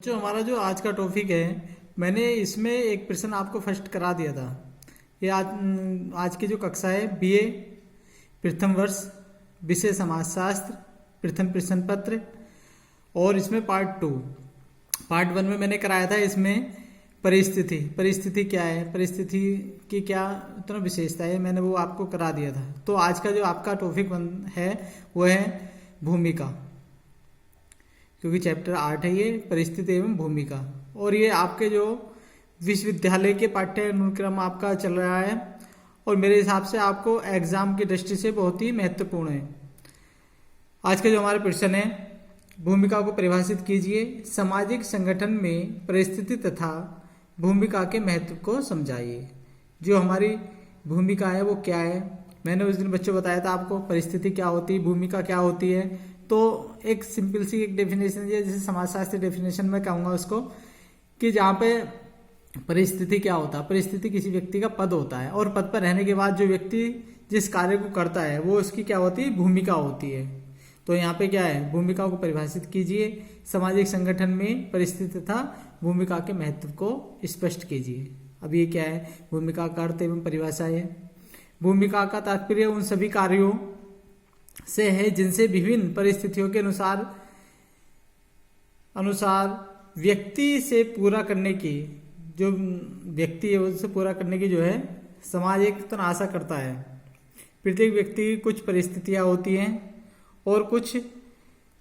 जो हमारा जो आज का टॉपिक है, मैंने इसमें एक प्रश्न आपको फर्स्ट करा दिया था। ये आज की जो कक्षा है बीए प्रथम वर्ष विषय समाजशास्त्र प्रथम प्रश्न पत्र, और इसमें पार्ट वन में मैंने कराया था। इसमें परिस्थिति क्या है, परिस्थिति की क्या तरह विशेषता है, मैंने वो आपको करा दिया था। तो आज का जो आपका टॉपिक है वो है भूमिका, क्योंकि चैप्टर 8 है ये, परिस्थिति एवं भूमिका। और ये आपके जो विश्वविद्यालय के पाठ्य अनुक्रम आपका चल रहा है, और मेरे हिसाब से आपको एग्जाम की दृष्टि से बहुत ही महत्वपूर्ण है। आज का जो हमारा प्रश्न है, भूमिका को परिभाषित कीजिए, सामाजिक संगठन में परिस्थिति तथा भूमिका के महत्व को समझाइए। जो हमारी भूमिका है वो क्या है, मैंने उस दिन बच्चों बताया था आपको, परिस्थिति क्या होती है, भूमिका क्या होती है। तो एक सिंपल सी एक डेफिनेशन है, जैसे समाजशास्त्र डेफिनेशन में कहूँगा उसको, कि जहाँ पे परिस्थिति क्या होता है, परिस्थिति किसी व्यक्ति का पद होता है, और पद पर रहने के बाद जो व्यक्ति जिस कार्य को करता है वो उसकी क्या होती है, भूमिका होती है। तो यहाँ पे क्या है, भूमिका को परिभाषित कीजिए, सामाजिक संगठन में परिस्थिति तथा भूमिका के महत्व को स्पष्ट कीजिए। अब ये क्या है, भूमिका का अर्थ एवं परिभाषा है। भूमिका का तात्पर्य उन सभी कार्यों से है जिनसे विभिन्न परिस्थितियों के अनुसार व्यक्ति से पूरा करने की, जो व्यक्ति है उससे पूरा करने की जो है समाज एक तो आशा करता है। प्रत्येक व्यक्ति की कुछ परिस्थितियां होती हैं, और कुछ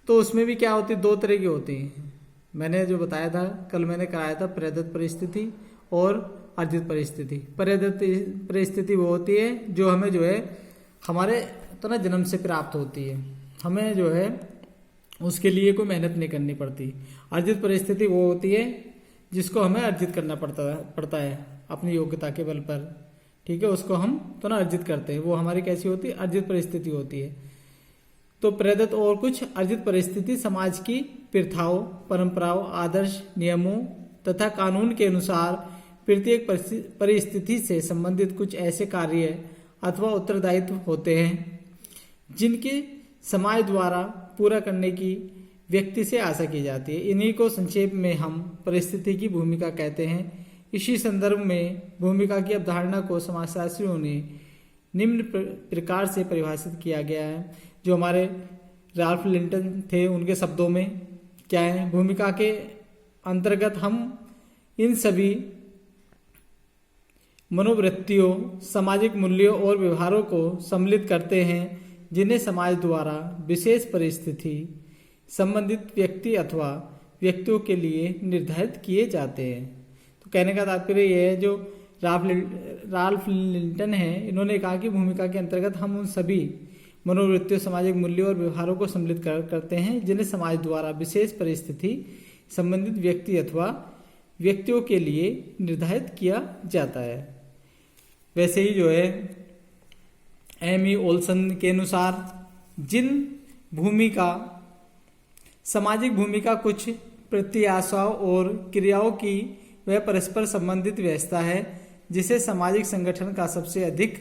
तो उसमें भी क्या होती है, दो तरह की होती हैं। मैंने जो बताया था कल, मैंने कराया था प्रदत्त परिस्थिति और अर्जित परिस्थिति। प्रदत्त परिस्थिति वो होती है जो हमें जो है हमारे तो ना जन्म से प्राप्त होती है, हमें जो है उसके लिए कोई मेहनत नहीं करनी पड़ती। अर्जित परिस्थिति वो होती है जिसको हमें अर्जित करना पड़ता है अपनी योग्यता के बल पर, ठीक है, उसको हम तो ना अर्जित करते हैं। वो हमारी कैसी होती है, अर्जित परिस्थिति होती है। तो प्रदत्त और कुछ अर्जित परिस्थिति समाज की प्रथाओं, परंपराओं, आदर्श, नियमों तथा कानून के अनुसार प्रत्येक परिस्थिति से संबंधित कुछ ऐसे कार्य अथवा उत्तरदायित्व होते हैं जिनकी समाज द्वारा पूरा करने की व्यक्ति से आशा की जाती है। इन्हीं को संक्षेप में हम परिस्थिति की भूमिका कहते हैं। इसी संदर्भ में भूमिका की अवधारणा को समाजशास्त्रियों ने निम्न प्रकार से परिभाषित किया गया है। जो हमारे राल्फ लिंटन थे, उनके शब्दों में क्या है, भूमिका के अंतर्गत हम इन सभी मनोवृत्तियों, सामाजिक मूल्यों और व्यवहारों को सम्मिलित करते हैं जिन्हें समाज द्वारा विशेष परिस्थिति संबंधित व्यक्ति अथवा व्यक्तियों के लिए निर्धारित किए जाते हैं। तो कहने का तात्पर्य यह है, जो राल्फ लिंटन है, इन्होंने कहा कि भूमिका के अंतर्गत हम उन सभी मनोवृत्तियों, सामाजिक मूल्यों और व्यवहारों को सम्मिलित करते हैं जिन्हें समाज द्वारा विशेष परिस्थिति संबंधित व्यक्ति अथवा व्यक्तियों के लिए निर्धारित किया जाता है। वैसे ही जो है एमी ओल्सन के अनुसार जिन भूमिका, सामाजिक भूमिका कुछ प्रत्याशाओं और क्रियाओं की वह परस्पर संबंधित व्यवस्था है जिसे सामाजिक संगठन का सबसे अधिक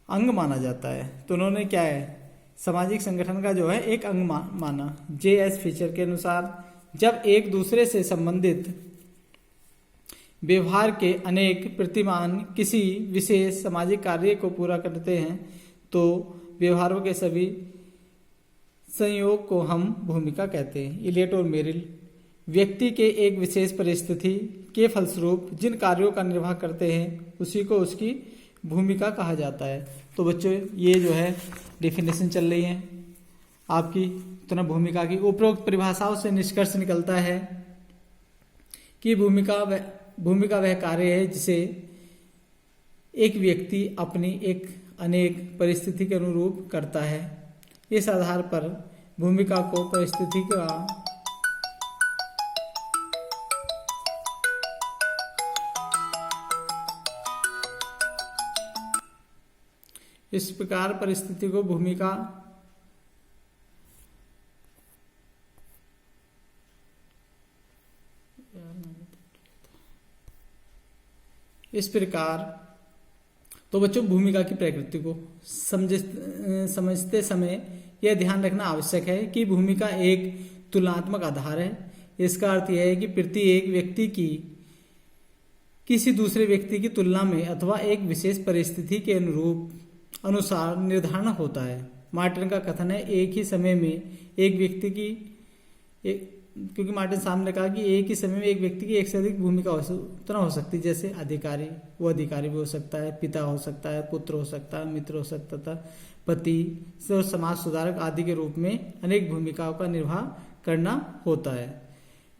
अंग माना जाता है। तो उन्होंने क्या है, सामाजिक संगठन का जो है एक अंग माना। जे.एस. फिशर के अनुसार जब एक दूसरे से संबंधित व्यवहार के अनेक प्रतिमान किसी विशेष सामाजिक कार्य को पूरा करते हैं तो व्यवहारों के सभी संयोग को हम भूमिका कहते हैं। इलियट और मेरिल व्यक्ति के एक विशेष परिस्थिति के फलस्वरूप जिन कार्यों का निर्वाह करते हैं उसी को उसकी भूमिका कहा जाता है। तो बच्चों, ये जो है डेफिनेशन चल रही है आपकी तो ना भूमिका की। उपरोक्त परिभाषाओं से निष्कर्ष निकलता है कि भूमिका वह कार्य है जिसे एक व्यक्ति अपनी एक अनेक परिस्थिति के अनुरूप करता है। इस आधार पर भूमिका को परिस्थिति का इस प्रकार परिस्थिति को भूमिका इस प्रकार तो बच्चों, भूमिका की प्रकृति को समझते समय यह ध्यान रखना आवश्यक है कि भूमिका एक तुलनात्मक आधार है। इसका अर्थ यह है कि प्रत्येक व्यक्ति की किसी दूसरे व्यक्ति की तुलना में अथवा एक विशेष परिस्थिति के अनुसार निर्धारण होता है। मार्टिन का कथन है एक ही समय में एक व्यक्ति की क्योंकि मार्टिन साहब ने कहा कि एक ही समय में एक व्यक्ति की एक से अधिक भूमिका हो सकती है, जैसे अधिकारी, वो अधिकारी भी हो सकता है, पिता हो सकता है, पुत्र हो सकता है, मित्र हो सकता था, पति और समाज सुधारक आदि के रूप में अनेक भूमिकाओं का निर्वाह करना होता है।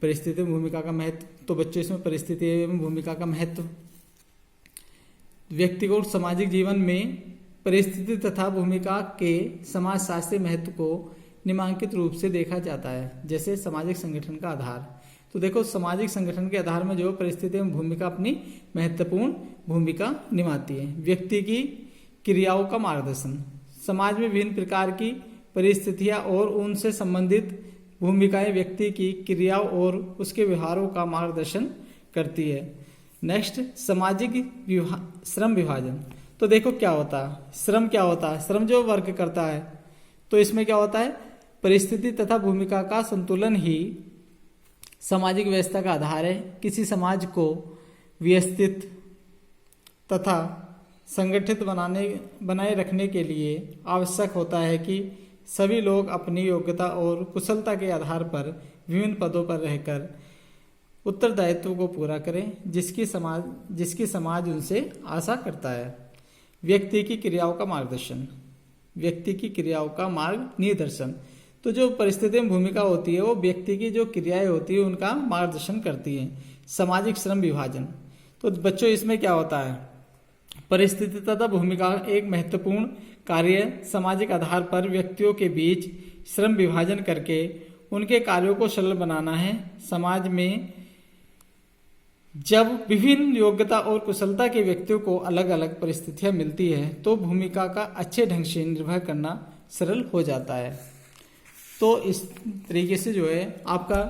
परिस्थिति में भूमिका का महत्व, तो बच्चों इसमें परिस्थिति एवं भूमिका का महत्व, व्यक्तिगत और सामाजिक जीवन में परिस्थिति तथा भूमिका के समाजशास्त्रीय महत्व को निम्नलिखित रूप से देखा जाता है। जैसे सामाजिक संगठन का आधार, तो देखो सामाजिक संगठन के आधार में जो परिस्थिति एवं भूमिका अपनी महत्वपूर्ण भूमिका निभाती है। व्यक्ति की क्रियाओं का मार्गदर्शन, समाज में विभिन्न प्रकार की परिस्थितियां और उनसे संबंधित भूमिकाएं व्यक्ति की क्रियाओं और उसके व्यवहारों का मार्गदर्शन करती है। नेक्स्ट, सामाजिक श्रम विभाजन, तो देखो क्या होता है श्रम, क्या होता है श्रम जो वर्क करता है, तो इसमें क्या होता है परिस्थिति तथा भूमिका का संतुलन ही सामाजिक व्यवस्था का आधार है। किसी समाज को व्यवस्थित तथा संगठित बनाए रखने के लिए आवश्यक होता है कि सभी लोग अपनी योग्यता और कुशलता के आधार पर विभिन्न पदों पर रहकर उत्तरदायित्व को पूरा करें जिसकी समाज उनसे आशा करता है। व्यक्ति की क्रियाओं का मार्गदर्शन, व्यक्ति की क्रियाओं का मार्ग निर्देशन, तो जो परिस्थिति में भूमिका होती है वो व्यक्ति की जो क्रियाएं होती है उनका मार्गदर्शन करती है। सामाजिक श्रम विभाजन, तो बच्चों इसमें क्या होता है परिस्थिति तथा भूमिका एक महत्वपूर्ण कार्य सामाजिक आधार पर व्यक्तियों के बीच श्रम विभाजन करके उनके कार्यों को सरल बनाना है। समाज में जब विभिन्न योग्यता और कुशलता के व्यक्तियों को अलग अलग परिस्थितियां मिलती है तो भूमिका का अच्छे ढंग से निर्वहन करना सरल हो जाता है। तो इस तरीके से जो है आपका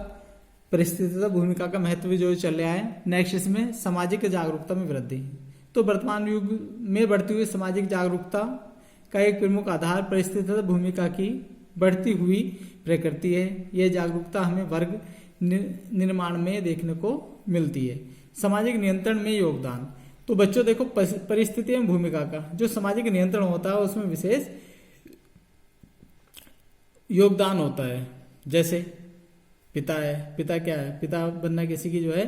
परिस्थिति तथा भूमिका का महत्व जो चल रहा है। नेक्स्ट इसमें सामाजिक जागरूकता में वृद्धि, तो वर्तमान युग में बढ़ती हुई सामाजिक जागरूकता का एक प्रमुख आधार परिस्थिति तथा भूमिका की बढ़ती हुई प्रकृति है। यह जागरूकता हमें वर्ग निर्माण में देखने को मिलती है। सामाजिक नियंत्रण में योगदान, तो बच्चों देखो परिस्थिति एवं भूमिका का जो सामाजिक नियंत्रण होता है उसमें विशेष योगदान होता है। जैसे पिता है, पिता क्या है, पिता बनना किसी की जो है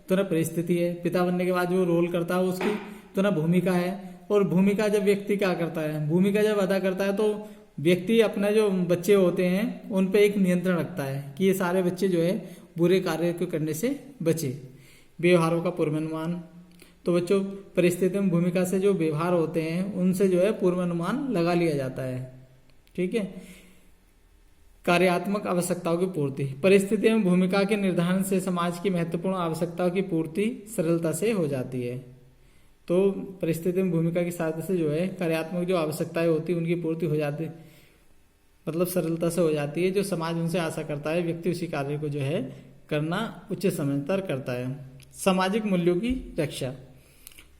तो ना परिस्थिति है, पिता बनने के बाद जो रोल करता है उसकी तो ना भूमिका है। और भूमिका जब व्यक्ति क्या करता है, भूमिका जब अदा करता है तो व्यक्ति अपना जो बच्चे होते हैं उन पे एक नियंत्रण रखता है कि ये सारे बच्चे जो है बुरे कार्य को करने से बचे। व्यवहारों का पूर्वानुमान, तो बच्चों परिस्थिति में भूमिका से जो व्यवहार होते हैं उनसे जो है पूर्वानुमान लगा लिया जाता है। ठीक है। कार्यात्मक आवश्यकताओं की पूर्ति, परिस्थिति में भूमिका के निर्धारण से समाज की महत्वपूर्ण आवश्यकताओं की पूर्ति सरलता से हो जाती है। तो परिस्थिति में भूमिका की सहायता से जो है कार्यात्मक जो आवश्यकताएं होती है उनकी पूर्ति हो जाती, मतलब सरलता से हो जाती है। जो समाज उनसे आशा करता है व्यक्ति उसी कार्य को जो है करना उचित समझकर करता है। सामाजिक मूल्यों की रक्षा,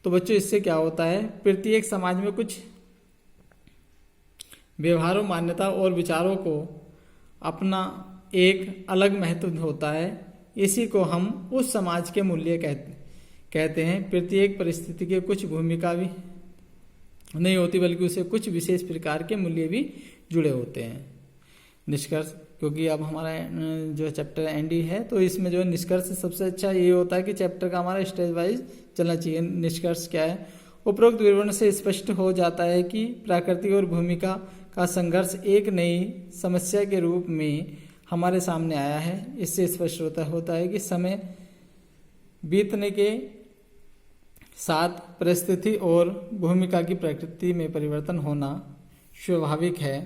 तो बच्चों इससे क्या होता है प्रत्येक समाज में कुछ व्यवहारों, मान्यता और विचारों को अपना एक अलग महत्व होता है। इसी को हम उस समाज के मूल्य कहते हैं। प्रत्येक परिस्थिति के कुछ भूमिका भी नहीं होती बल्कि उसे कुछ विशेष प्रकार के मूल्य भी जुड़े होते हैं। निष्कर्ष, क्योंकि अब हमारा जो चैप्टर एंड ही है तो इसमें जो निष्कर्ष सबसे अच्छा ये होता है कि चैप्टर का हमारा स्टेज वाइज चलना चाहिए। निष्कर्ष क्या है, उपरोक्त विवरण से स्पष्ट हो जाता है कि प्रकृति और भूमिका का संघर्ष एक नई समस्या के रूप में हमारे सामने आया है। इससे स्पष्ट होता है कि समय बीतने के साथ परिस्थिति और भूमिका की प्रकृति में परिवर्तन होना स्वाभाविक है।